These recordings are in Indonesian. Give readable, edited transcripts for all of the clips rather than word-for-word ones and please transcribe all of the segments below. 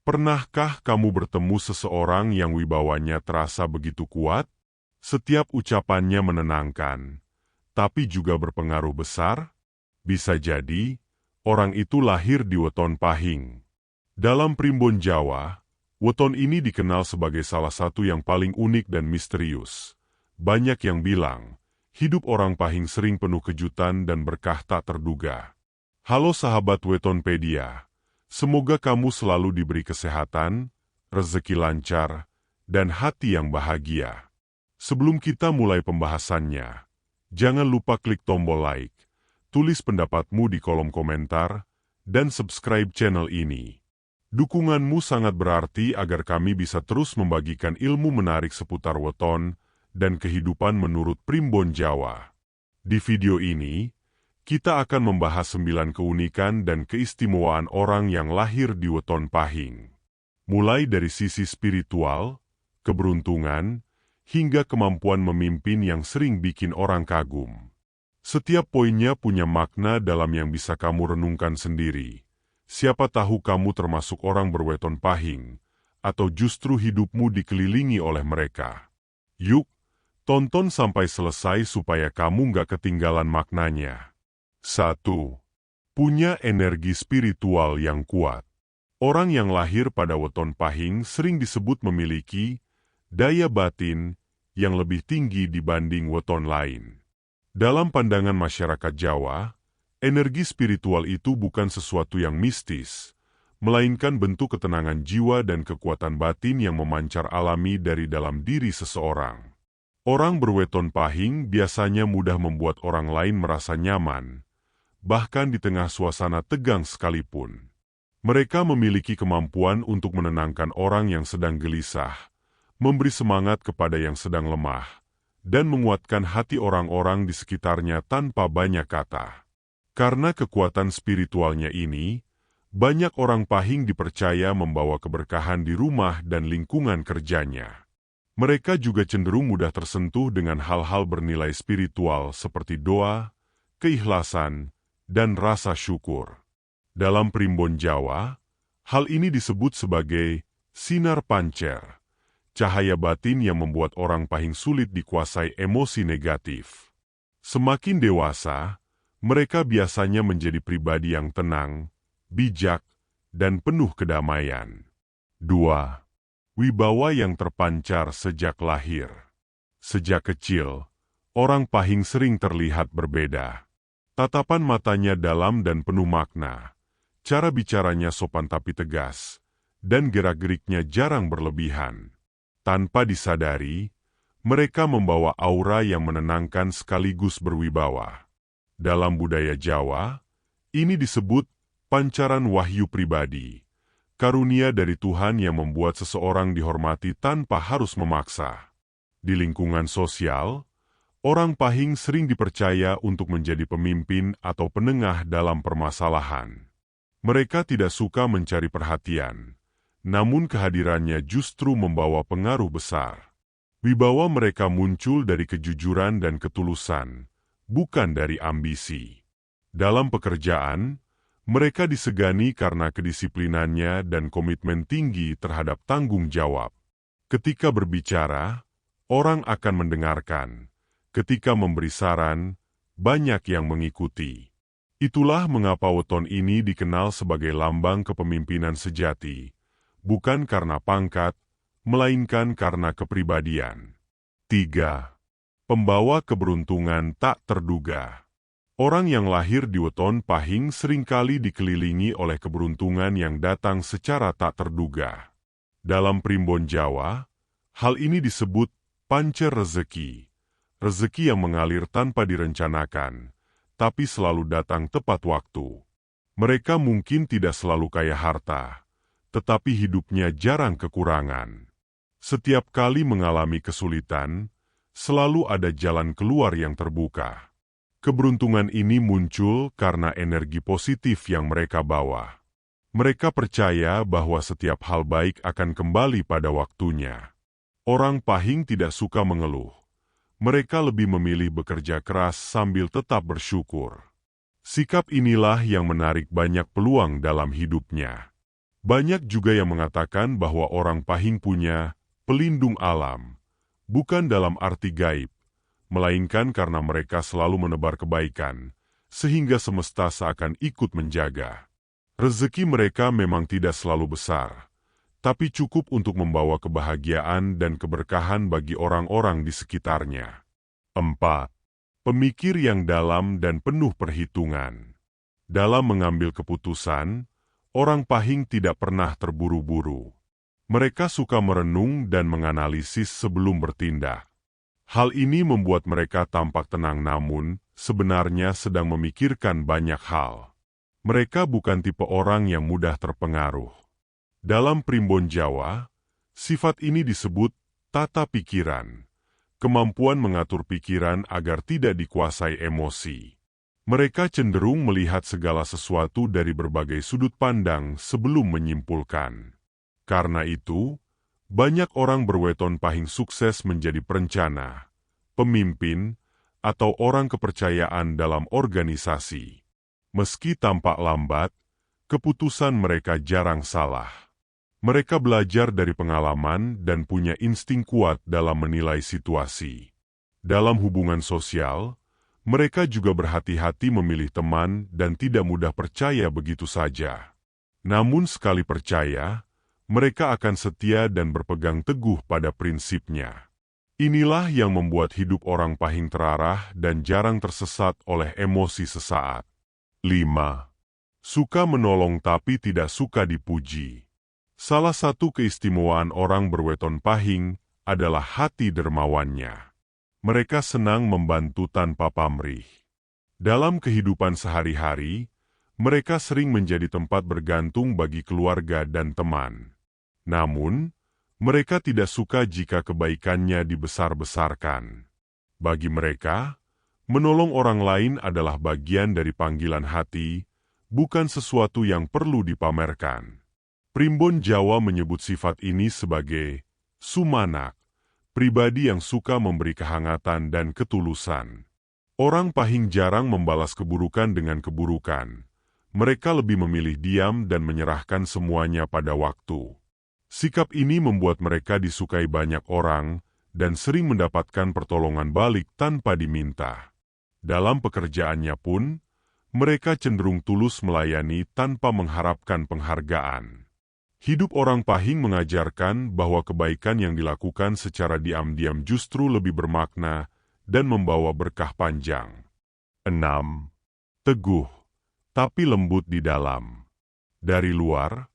Pernahkah kamu bertemu seseorang yang wibawanya terasa begitu kuat? Setiap ucapannya menenangkan, tapi juga berpengaruh besar? Bisa jadi, orang itu lahir di Weton Pahing. Dalam Primbon Jawa, weton ini dikenal sebagai salah satu yang paling unik dan misterius. Banyak yang bilang, hidup orang Pahing sering penuh kejutan dan berkah tak terduga. Halo sahabat Wetonpedia, semoga kamu selalu diberi kesehatan, rezeki lancar, dan hati yang bahagia. Sebelum kita mulai pembahasannya, jangan lupa klik tombol like, tulis pendapatmu di kolom komentar, dan subscribe channel ini. Dukunganmu sangat berarti agar kami bisa terus membagikan ilmu menarik seputar weton dan kehidupan menurut Primbon Jawa. Di video ini, kita akan membahas 9 keunikan dan keistimewaan orang yang lahir di Weton Pahing. Mulai dari sisi spiritual, keberuntungan, hingga kemampuan memimpin yang sering bikin orang kagum. Setiap poinnya punya makna dalam yang bisa kamu renungkan sendiri. Siapa tahu kamu termasuk orang berweton pahing, atau justru hidupmu dikelilingi oleh mereka. Yuk, tonton sampai selesai supaya kamu nggak ketinggalan maknanya. 1. Punya energi spiritual yang kuat. Orang yang lahir pada weton pahing sering disebut memiliki daya batin yang lebih tinggi dibanding weton lain. Dalam pandangan masyarakat Jawa, energi spiritual itu bukan sesuatu yang mistis, melainkan bentuk ketenangan jiwa dan kekuatan batin yang memancar alami dari dalam diri seseorang. Orang berweton pahing biasanya mudah membuat orang lain merasa nyaman, bahkan di tengah suasana tegang sekalipun. Mereka memiliki kemampuan untuk menenangkan orang yang sedang gelisah, memberi semangat kepada yang sedang lemah, dan menguatkan hati orang-orang di sekitarnya tanpa banyak kata. Karena kekuatan spiritualnya ini, banyak orang Pahing dipercaya membawa keberkahan di rumah dan lingkungan kerjanya. Mereka juga cenderung mudah tersentuh dengan hal-hal bernilai spiritual seperti doa, keikhlasan, dan rasa syukur. Dalam Primbon Jawa, hal ini disebut sebagai sinar pancer, cahaya batin yang membuat orang Pahing sulit dikuasai emosi negatif. Semakin dewasa, mereka biasanya menjadi pribadi yang tenang, bijak, dan penuh kedamaian. 2. Wibawa yang terpancar sejak lahir. Sejak kecil, orang Pahing sering terlihat berbeda. Tatapan matanya dalam dan penuh makna, cara bicaranya sopan tapi tegas, dan gerak-geriknya jarang berlebihan. Tanpa disadari, mereka membawa aura yang menenangkan sekaligus berwibawa. Dalam budaya Jawa, ini disebut pancaran wahyu pribadi, karunia dari Tuhan yang membuat seseorang dihormati tanpa harus memaksa. Di lingkungan sosial, orang Pahing sering dipercaya untuk menjadi pemimpin atau penengah dalam permasalahan. Mereka tidak suka mencari perhatian, namun kehadirannya justru membawa pengaruh besar. Wibawa mereka muncul dari kejujuran dan ketulusan, bukan dari ambisi. Dalam pekerjaan, mereka disegani karena kedisiplinannya dan komitmen tinggi terhadap tanggung jawab. Ketika berbicara, orang akan mendengarkan. Ketika memberi saran, banyak yang mengikuti. Itulah mengapa weton ini dikenal sebagai lambang kepemimpinan sejati, bukan karena pangkat, melainkan karena kepribadian. 3. Pembawa keberuntungan tak terduga. Orang yang lahir di weton Pahing seringkali dikelilingi oleh keberuntungan yang datang secara tak terduga. Dalam Primbon Jawa, hal ini disebut pancer rezeki. Rezeki yang mengalir tanpa direncanakan, tapi selalu datang tepat waktu. Mereka mungkin tidak selalu kaya harta, tetapi hidupnya jarang kekurangan. Setiap kali mengalami kesulitan, selalu ada jalan keluar yang terbuka. Keberuntungan ini muncul karena energi positif yang mereka bawa. Mereka percaya bahwa setiap hal baik akan kembali pada waktunya. Orang Pahing tidak suka mengeluh. Mereka lebih memilih bekerja keras sambil tetap bersyukur. Sikap inilah yang menarik banyak peluang dalam hidupnya. Banyak juga yang mengatakan bahwa orang Pahing punya pelindung alam, bukan dalam arti gaib, melainkan karena mereka selalu menebar kebaikan, sehingga semesta seakan ikut menjaga. Rezeki mereka memang tidak selalu besar, tapi cukup untuk membawa kebahagiaan dan keberkahan bagi orang-orang di sekitarnya. 4. Pemikir yang dalam dan penuh perhitungan. Dalam mengambil keputusan, orang Pahing tidak pernah terburu-buru. Mereka suka merenung dan menganalisis sebelum bertindak. Hal ini membuat mereka tampak tenang namun sebenarnya sedang memikirkan banyak hal. Mereka bukan tipe orang yang mudah terpengaruh. Dalam primbon Jawa, sifat ini disebut tata pikiran, kemampuan mengatur pikiran agar tidak dikuasai emosi. Mereka cenderung melihat segala sesuatu dari berbagai sudut pandang sebelum menyimpulkan. Karena itu, banyak orang berweton Pahing sukses menjadi perencana, pemimpin, atau orang kepercayaan dalam organisasi. Meski tampak lambat, keputusan mereka jarang salah. Mereka belajar dari pengalaman dan punya insting kuat dalam menilai situasi. Dalam hubungan sosial, mereka juga berhati-hati memilih teman dan tidak mudah percaya begitu saja. Namun sekali percaya, mereka akan setia dan berpegang teguh pada prinsipnya. Inilah yang membuat hidup orang Pahing terarah dan jarang tersesat oleh emosi sesaat. 5. Suka menolong tapi tidak suka dipuji. Salah satu keistimewaan orang berweton Pahing adalah hati dermawannya. Mereka senang membantu tanpa pamrih. Dalam kehidupan sehari-hari, mereka sering menjadi tempat bergantung bagi keluarga dan teman. Namun, mereka tidak suka jika kebaikannya dibesar-besarkan. Bagi mereka, menolong orang lain adalah bagian dari panggilan hati, bukan sesuatu yang perlu dipamerkan. Primbon Jawa menyebut sifat ini sebagai sumanak, pribadi yang suka memberi kehangatan dan ketulusan. Orang Pahing jarang membalas keburukan dengan keburukan. Mereka lebih memilih diam dan menyerahkan semuanya pada waktu. Sikap ini membuat mereka disukai banyak orang dan sering mendapatkan pertolongan balik tanpa diminta. Dalam pekerjaannya pun, mereka cenderung tulus melayani tanpa mengharapkan penghargaan. Hidup orang Pahing mengajarkan bahwa kebaikan yang dilakukan secara diam-diam justru lebih bermakna dan membawa berkah panjang. 6. Teguh, tapi lembut di dalam. Dari luar,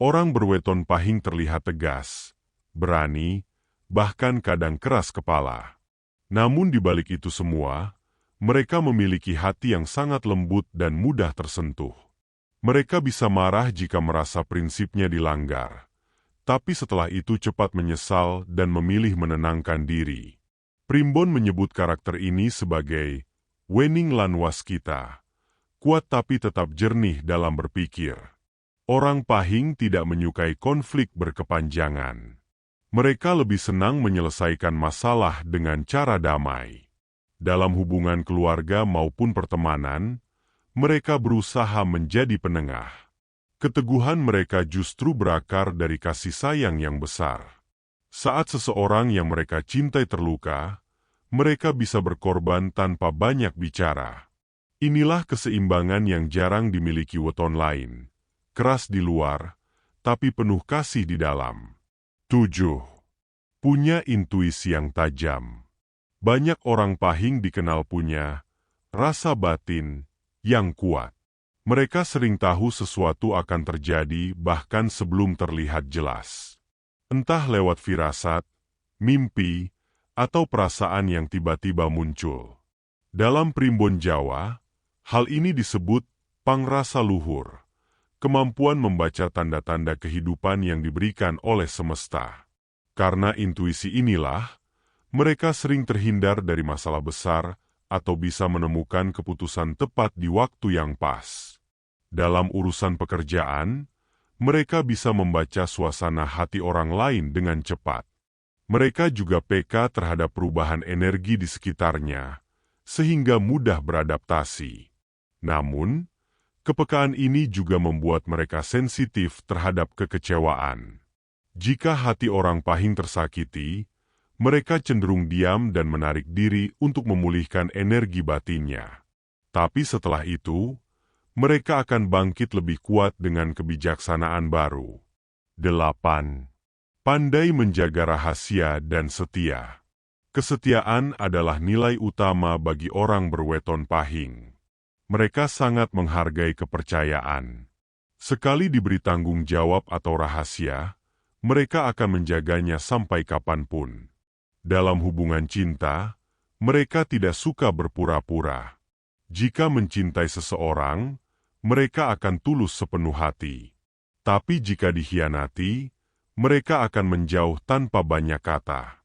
orang berweton Pahing terlihat tegas, berani, bahkan kadang keras kepala. Namun di balik itu semua, mereka memiliki hati yang sangat lembut dan mudah tersentuh. Mereka bisa marah jika merasa prinsipnya dilanggar, tapi setelah itu cepat menyesal dan memilih menenangkan diri. Primbon menyebut karakter ini sebagai wening lan waskita, kuat tapi tetap jernih dalam berpikir. Orang Pahing tidak menyukai konflik berkepanjangan. Mereka lebih senang menyelesaikan masalah dengan cara damai. Dalam hubungan keluarga maupun pertemanan, mereka berusaha menjadi penengah. Keteguhan mereka justru berakar dari kasih sayang yang besar. Saat seseorang yang mereka cintai terluka, mereka bisa berkorban tanpa banyak bicara. Inilah keseimbangan yang jarang dimiliki weton lain. Keras di luar, tapi penuh kasih di dalam. 7. Punya intuisi yang tajam. Banyak orang Pahing dikenal punya rasa batin yang kuat. Mereka sering tahu sesuatu akan terjadi bahkan sebelum terlihat jelas. Entah lewat firasat, mimpi, atau perasaan yang tiba-tiba muncul. Dalam primbon Jawa, hal ini disebut pangrasa luhur, kemampuan membaca tanda-tanda kehidupan yang diberikan oleh semesta. Karena intuisi inilah, mereka sering terhindar dari masalah besar atau bisa menemukan keputusan tepat di waktu yang pas. Dalam urusan pekerjaan, mereka bisa membaca suasana hati orang lain dengan cepat. Mereka juga peka terhadap perubahan energi di sekitarnya, sehingga mudah beradaptasi. Namun, Kepekaan ini juga membuat mereka sensitif terhadap kekecewaan. Jika hati orang pahing tersakiti, mereka cenderung diam dan menarik diri untuk memulihkan energi batinnya. Tapi setelah itu, mereka akan bangkit lebih kuat dengan kebijaksanaan baru. 8. Pandai menjaga rahasia dan setia. Kesetiaan adalah nilai utama bagi orang berweton pahing. Mereka sangat menghargai kepercayaan. Sekali diberi tanggung jawab atau rahasia, mereka akan menjaganya sampai kapanpun. Dalam hubungan cinta, mereka tidak suka berpura-pura. Jika mencintai seseorang, mereka akan tulus sepenuh hati. Tapi jika dikhianati, mereka akan menjauh tanpa banyak kata.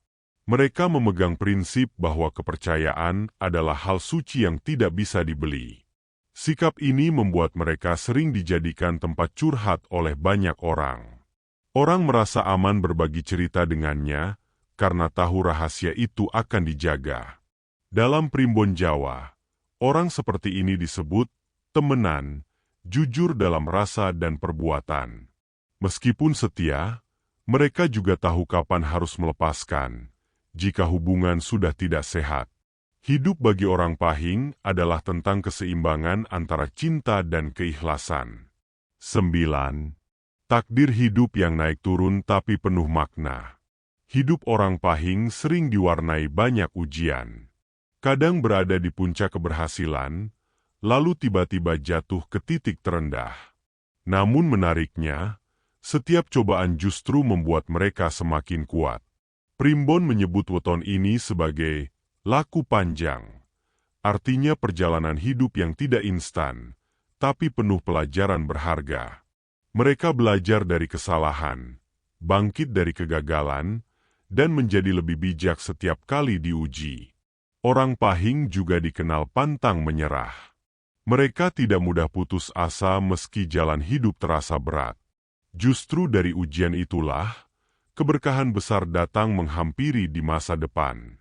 Mereka memegang prinsip bahwa kepercayaan adalah hal suci yang tidak bisa dibeli. Sikap ini membuat mereka sering dijadikan tempat curhat oleh banyak orang. Orang merasa aman berbagi cerita dengannya karena tahu rahasia itu akan dijaga. Dalam primbon Jawa, orang seperti ini disebut temenan, jujur dalam rasa dan perbuatan. Meskipun setia, mereka juga tahu kapan harus melepaskan jika hubungan sudah tidak sehat. Hidup bagi orang pahing adalah tentang keseimbangan antara cinta dan keikhlasan. 9. Takdir hidup yang naik turun tapi penuh makna. Hidup orang pahing sering diwarnai banyak ujian. Kadang berada di puncak keberhasilan, lalu tiba-tiba jatuh ke titik terendah. Namun menariknya, setiap cobaan justru membuat mereka semakin kuat. Primbon menyebut weton ini sebagai laku panjang, artinya perjalanan hidup yang tidak instan, tapi penuh pelajaran berharga. Mereka belajar dari kesalahan, bangkit dari kegagalan, dan menjadi lebih bijak setiap kali diuji. Orang pahing juga dikenal pantang menyerah. Mereka tidak mudah putus asa meski jalan hidup terasa berat. Justru dari ujian itulah, keberkahan besar datang menghampiri di masa depan.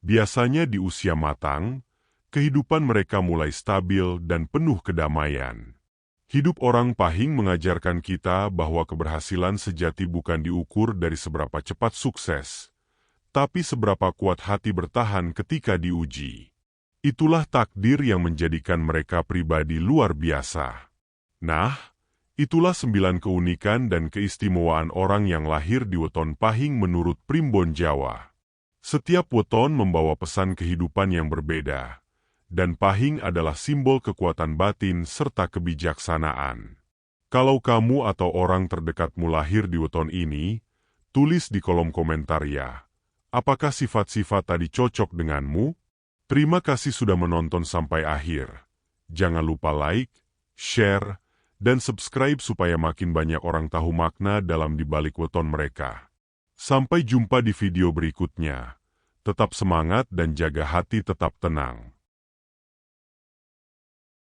Biasanya di usia matang, kehidupan mereka mulai stabil dan penuh kedamaian. Hidup orang pahing mengajarkan kita bahwa keberhasilan sejati bukan diukur dari seberapa cepat sukses, tapi seberapa kuat hati bertahan ketika diuji. Itulah takdir yang menjadikan mereka pribadi luar biasa. Nah, itulah 9 keunikan dan keistimewaan orang yang lahir di weton pahing menurut primbon Jawa. Setiap weton membawa pesan kehidupan yang berbeda, dan pahing adalah simbol kekuatan batin serta kebijaksanaan. Kalau kamu atau orang terdekatmu lahir di weton ini, tulis di kolom komentar ya. Apakah sifat-sifat tadi cocok denganmu? Terima kasih sudah menonton sampai akhir. Jangan lupa like, share, dan subscribe supaya makin banyak orang tahu makna dalam dibalik weton mereka. Sampai jumpa di video berikutnya. Tetap semangat dan jaga hati tetap tenang.